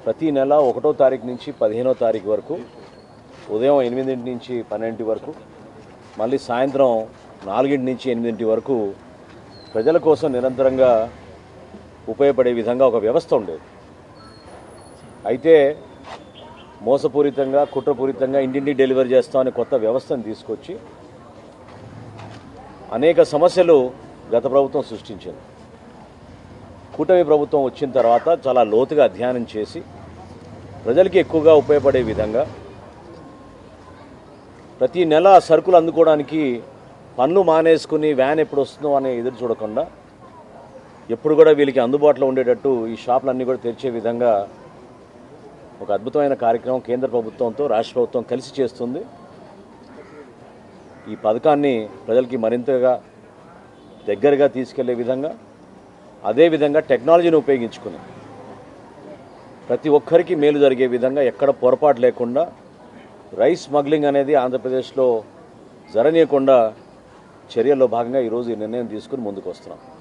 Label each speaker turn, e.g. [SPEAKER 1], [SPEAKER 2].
[SPEAKER 1] ప్రతి నెల 1వ తారీఖు నుంచి 15వ తారీఖు వరకు ఉదయం 8 నుంచి 12 వరకు మళ్ళీ సాయంత్రం 4 నుంచి 8 వరకు ప్రజల కోసం నిరంతరంగా ఉపయోగపడే విధంగా ఒక వ్యవస్థ ఉండేది. అయితే మోసపూరితంగా కుట్రపూరితంగా ఇంటింటికి డెలివరీ చేస్తామని కొత్త వ్యవస్థను తీసుకొచ్చి అనేక సమస్యలు గత ప్రభుత్వం సృష్టించింది. కూటమి ప్రభుత్వం వచ్చిన తర్వాత చాలా లోతుగా అధ్యయనం చేసి ప్రజలకి ఎక్కువగా ఉపయోగపడే విధంగా ప్రతి నెల సరుకులు అందుకోవడానికి పనులు మానేసుకుని వ్యాన్ ఎప్పుడు వస్తుందో అని ఎదురు చూడకుండా ఎప్పుడు కూడా వీళ్ళకి అందుబాటులో ఉండేటట్టు ఈ షాపులన్నీ కూడా తెరిచే విధంగా ఒక అద్భుతమైన కార్యక్రమం కేంద్ర ప్రభుత్వంతో రాష్ట్ర ప్రభుత్వం కలిసి చేస్తుంది. ఈ పథకాన్ని ప్రజలకి మరింతగా దగ్గరగా తీసుకెళ్లే విధంగా అదేవిధంగా టెక్నాలజీని ఉపయోగించుకుని ప్రతి ఒక్కరికి మేలు జరిగే విధంగా ఎక్కడ పొరపాటు లేకుండా రైస్ స్మగ్లింగ్ అనేది ఆంధ్రప్రదేశ్లో జరగనీయకుండా చర్యల్లో భాగంగా ఈరోజు ఈ నిర్ణయం తీసుకుని ముందుకు వస్తున్నాం.